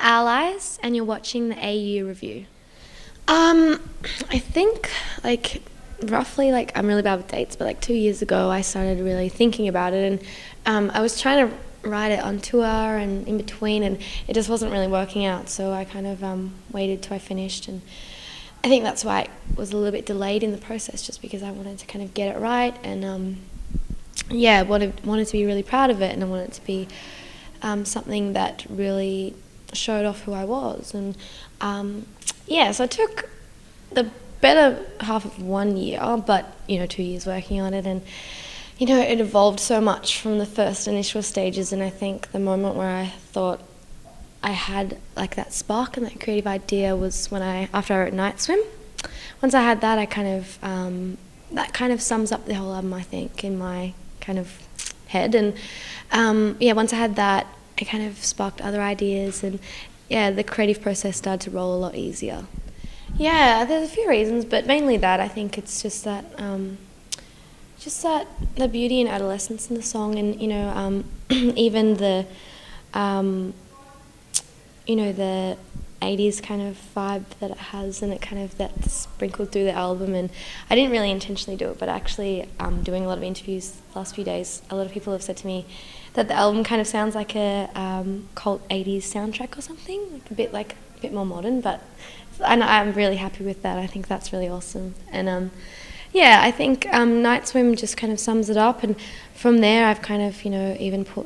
Allies and you're watching the AU review? I think roughly I'm really bad with dates, but 2 years ago I started really thinking about it, and I was trying to write it on tour and in between, and it just wasn't really working out. So I kind of waited till I finished, and I think that's why it was a little bit delayed in the process, just because I wanted to kind of get it right, and wanted to be really proud of it, and I wanted it to be something that really showed off who I was, and so I took the better half of 1 year, but 2 years working on it, and it evolved so much from the first initial stages. And I think the moment where I thought I had that spark and that creative idea was after I wrote Nightswim. Once I had that, I that kind of sums up the whole album, I think, in my kind of head. And once I had that, it kind of sparked other ideas, and the creative process started to roll a lot easier. Yeah, there's a few reasons, but mainly that. I think it's just that the beauty and adolescence in the song, and even the the 80s kind of vibe that it has, and it kind of that's sprinkled through the album. And I didn't really intentionally do it, but actually doing a lot of interviews the last few days, a lot of people have said to me that the album kind of sounds like a cult 80s soundtrack or something, a bit more modern, but I'm really happy with that. I think that's really awesome. And I think Nightswim just kind of sums it up, and from there I've kind of even put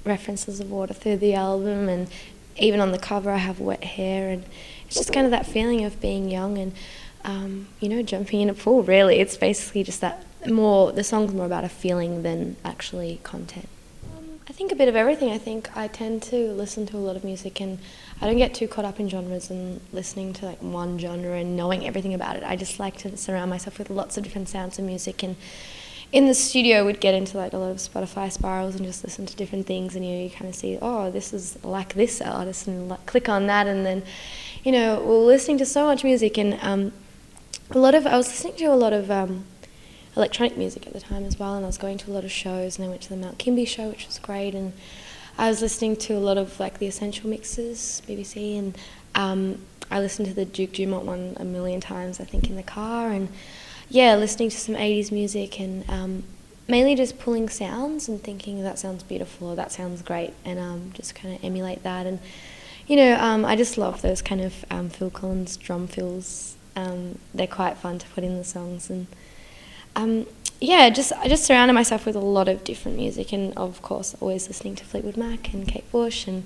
references of water through the album, and even on the cover I have wet hair, and it's just kind of that feeling of being young and jumping in a pool. Really, it's basically just that. The song's more about a feeling than actually content. I think a bit of everything. I think I tend to listen to a lot of music, and I don't get too caught up in genres and listening to one genre and knowing everything about it. I just like to surround myself with lots of different sounds of music, and in the studio we'd get into a lot of Spotify spirals and just listen to different things, and you kind of see, oh, this is like this artist, and click on that, and then we're listening to so much music, and I was listening to a lot of electronic music at the time as well, and I was going to a lot of shows, and I went to the Mount Kimby show, which was great, and I was listening to a lot of the Essential Mixes, BBC, and I listened to the Duke Dumont one a million times, I think, in the car, and listening to some 80s music, and mainly just pulling sounds and thinking that sounds beautiful or that sounds great, and just kind of emulate that. And I just love those kind of Phil Collins drum fills. They're quite fun to put in the songs, and I just surrounded myself with a lot of different music, and of course always listening to Fleetwood Mac and Kate Bush and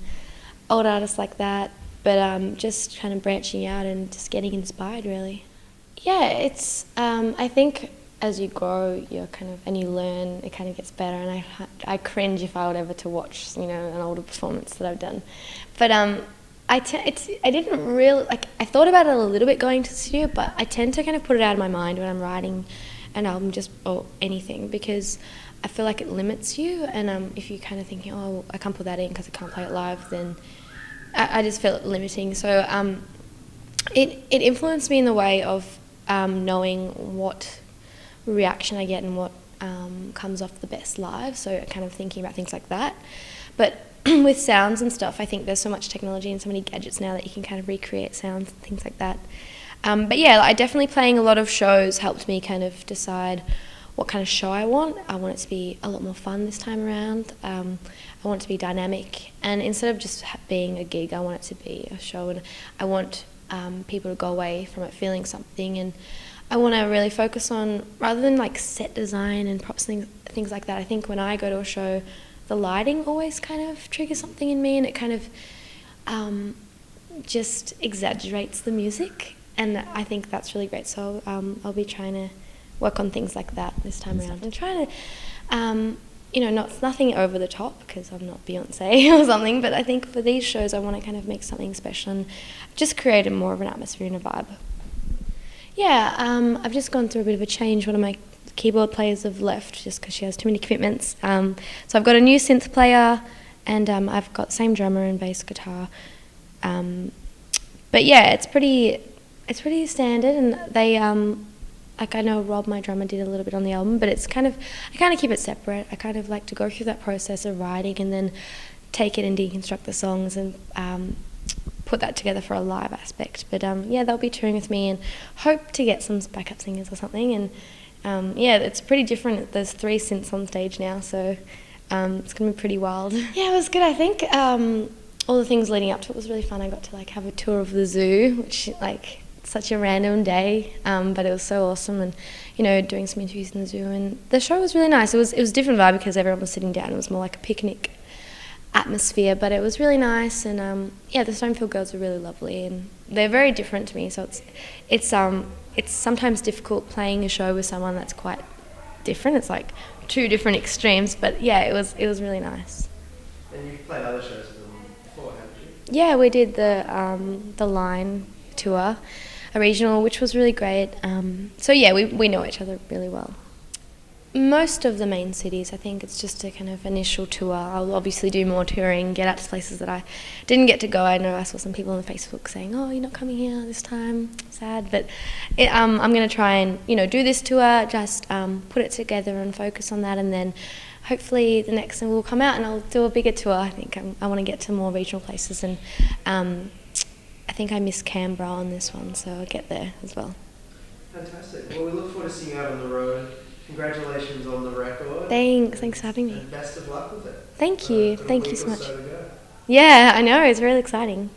old artists like that, but just kind of branching out and just getting inspired, really. Yeah, it's I think as you grow, and you learn, it kind of gets better, and I cringe if I were ever to watch an older performance that I've done, but I didn't really I thought about it a little bit going to the studio, but I tend to kind of put it out of my mind when I'm writing an album or anything, because I feel like it limits you, and if you kind of thinking, oh, I can't put that in because I can't play it live, then I just feel it limiting. So it influenced me in the way of knowing what reaction I get and what comes off the best live, so kind of thinking about things like that. But with sounds and stuff, I think there's so much technology and so many gadgets now that you can kind of recreate sounds and things like that. I definitely playing a lot of shows helped me kind of decide what kind of show I want. I want it to be a lot more fun this time around. I want it to be dynamic, and instead of just being a gig, I want it to be a show, and I want people to go away from it feeling something, and I want to really focus on, rather than set design and props, things like that. I think when I go to a show, the lighting always kind of triggers something in me, and it kind of just exaggerates the music. And I think that's really great. So I'll be trying to work on things like that this time around, and trying to, nothing over the top, because I'm not Beyonce or something. But I think for these shows, I want to kind of make something special and just create more of an atmosphere and a vibe. Yeah, I've just gone through a bit of a change. One of my keyboard players have left just because she has too many commitments. So I've got a new synth player, and I've got the same drummer and bass guitar. But it's pretty standard, and they I know Rob, my drummer, did a little bit on the album, but I kind of keep it separate. I kind of like to go through that process of writing and then take it and deconstruct the songs and put that together for a live aspect. But yeah, they'll be touring with me and hope to get some backup singers or something. And yeah, it's pretty different. There's 3 synths on stage now, so it's going to be pretty wild. Yeah, it was good. I think all the things leading up to it was really fun. I got to like have a tour of the zoo, which like such a random day, but it was so awesome. And you know, doing some interviews in the zoo, and the show was really nice. It was a different vibe because everyone was sitting down. It was more like a picnic atmosphere, but it was really nice. And yeah, the Stonefield girls are really lovely, and they're very different to me. So it's sometimes difficult playing a show with someone that's quite different. It's like 2 different extremes, but yeah, it was really nice. And you've played other shows with them before, haven't you? Yeah, we did the Line tour, a regional, which was really great. So yeah, we know each other really well. Most of the main cities, I think it's just a kind of initial tour. I'll obviously do more touring, get out to places that I didn't get to go. I know I saw some people on Facebook saying, "Oh, you're not coming here this time, sad." But I'm going to try and do this tour, just put it together and focus on that, and then hopefully the next thing will come out and I'll do a bigger tour. I think I want to get to more regional places, and I think I missed Canberra on this one, so I'll get there as well. Fantastic. Well, we look forward to seeing you out on the road. Congratulations on the record. Thanks for having me. And best of luck with it. Thank you so much. So to go. Yeah, I know, it's really exciting.